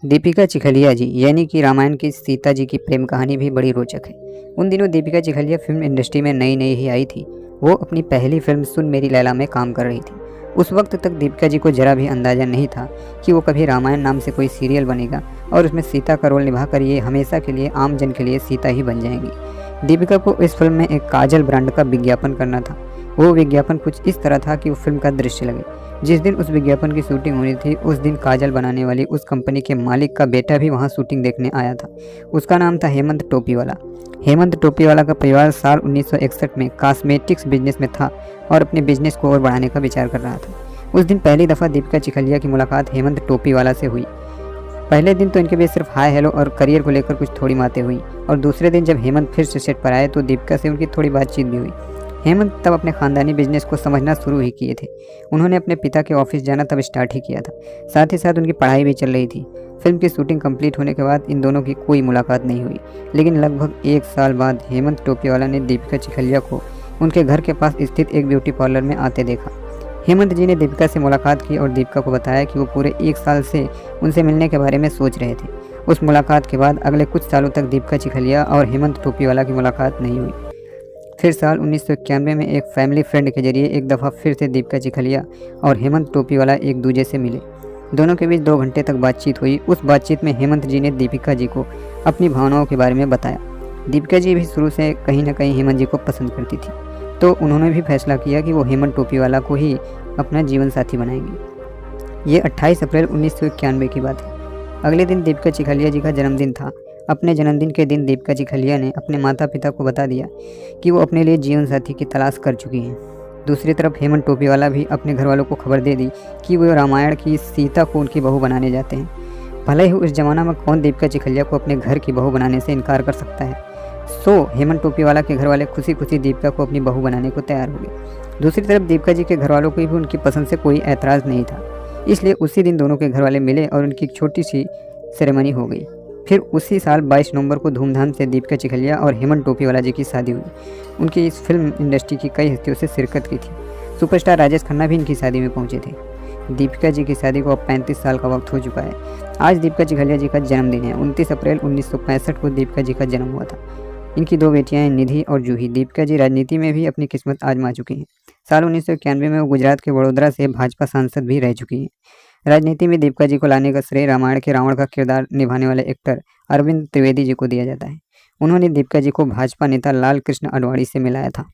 दीपिका चिखलिया जी यानी कि रामायण की सीता जी की प्रेम कहानी भी बड़ी रोचक है। उन दिनों दीपिका चिखलिया फिल्म इंडस्ट्री में नई नई ही आई थी। वो अपनी पहली फिल्म सुन मेरी लैला में काम कर रही थी। उस वक्त तक दीपिका जी को जरा भी अंदाजा नहीं था कि वो कभी रामायण नाम से कोई सीरियल बनेगा और उसमें सीता का रोल निभाकर ये हमेशा के लिए आम जन के लिए सीता ही बन जाएंगी। दीपिका को इस फिल्म में एक काजल ब्रांड का विज्ञापन करना था। वो विज्ञापन कुछ इस तरह था कि वो फिल्म का दृश्य लगे। जिस दिन उस विज्ञापन की शूटिंग होनी थी उस दिन काजल बनाने वाली उस कंपनी के मालिक का बेटा भी वहां शूटिंग देखने आया था। उसका नाम था हेमंत टोपीवाला। हेमंत टोपीवाला का परिवार साल 1961 में कॉस्मेटिक्स बिजनेस में था और अपने बिजनेस को और बढ़ाने का विचार कर रहा था। उस दिन पहली दफ़ा दीपिका चिखलिया की मुलाकात हेमंत टोपीवाला से हुई। पहले दिन तो इनके बीच सिर्फ हाय हेलो और करियर को लेकर कुछ थोड़ी बातें हुई और दूसरे दिन जब हेमंत फिर से सेट पर आए तो दीपिका से उनकी थोड़ी बातचीत भी हुई। हेमंत तब अपने खानदानी बिजनेस को समझना शुरू ही किए थे। उन्होंने अपने पिता के ऑफिस जाना तब स्टार्ट ही किया था। साथ ही साथ उनकी पढ़ाई भी चल रही थी। फिल्म की शूटिंग कंप्लीट होने के बाद इन दोनों की कोई मुलाकात नहीं हुई, लेकिन लगभग 1 साल बाद हेमंत टोपीवाला ने दीपिका चिखलिया को उनके घर के पास स्थित एक ब्यूटी पार्लर में आते देखा। हेमंत जी ने दीपिका से मुलाकात की और दीपिका को बताया कि वो पूरे 1 साल से उनसे मिलने के बारे में सोच रहे थे। उस मुलाकात के बाद अगले कुछ सालों तक दीपिका चिखलिया और हेमंत टोपीवाला की मुलाकात नहीं हुई। फिर साल 1991 में एक फैमिली फ्रेंड के जरिए एक दफ़ा फिर से दीपिका चिखलिया और हेमंत टोपीवाला एक दूसरे से मिले। दोनों के बीच 2 घंटे तक बातचीत हुई। उस बातचीत में हेमंत जी ने दीपिका जी को अपनी भावनाओं के बारे में बताया। दीपिका जी भी शुरू से कहीं ना कहीं हेमंत जी को पसंद करती थी, तो उन्होंने भी फैसला किया कि वो हेमंत टोपीवाला को ही अपना जीवन साथी बनाएंगे। ये 28 अप्रैल 1991 की बात है। अगले दिन दीपिका चिखलिया जी का जन्मदिन था। अपने जन्मदिन के दिन दीपिका चिखलिया ने अपने माता पिता को बता दिया कि वो अपने लिए जीवन साथी की तलाश कर चुकी हैं। दूसरी तरफ हेमंत टोपीवाला भी अपने घर वालों को खबर दे दी कि वो रामायण की सीता को उनकी बहू बनाने जाते हैं। भले ही उस जमाना में कौन दीपिका चिखलिया को अपने घर की बहू बनाने से इनकार कर सकता है। हेमंत टोपीवाला के घर वाले खुशी खुशी दीपिका को अपनी बहू बनाने को तैयार हो गए। दूसरी तरफ दीपिका जी के घर वालों को भी उनकी पसंद से कोई ऐतराज़ नहीं था, इसलिए उसी दिन दोनों के घर वाले मिले और उनकी एक छोटी सी सेरेमनी हो गई। फिर उसी साल 22 नवंबर को धूमधाम से दीपिका चिखलिया और हेमंत टोपीवाला जी की शादी हुई। उनकी इस फिल्म इंडस्ट्री की कई हस्तियों से शिरकत की थी। सुपरस्टार राजेश खन्ना भी इनकी शादी में पहुंचे थे। दीपिका जी की शादी को अब 35 साल का वक्त हो चुका है। आज दीपिका चिखलिया जी का जन्मदिन है। 29 अप्रैल 1965 को दीपिका जी का जन्म हुआ था। इनकी 2 बेटियां हैं, निधि और जूही। दीपिका जी राजनीति में भी अपनी किस्मत आजमा चुकी हैं। साल 1991 में वो गुजरात के वडोदरा से भाजपा सांसद भी रह चुकी हैं। राजनीति में दीपिका जी को लाने का श्रेय रामायण के रावण का किरदार निभाने वाले एक्टर अरविंद त्रिवेदी जी को दिया जाता है। उन्होंने दीपिका जी को भाजपा नेता लाल कृष्ण आडवाणी से मिलाया था।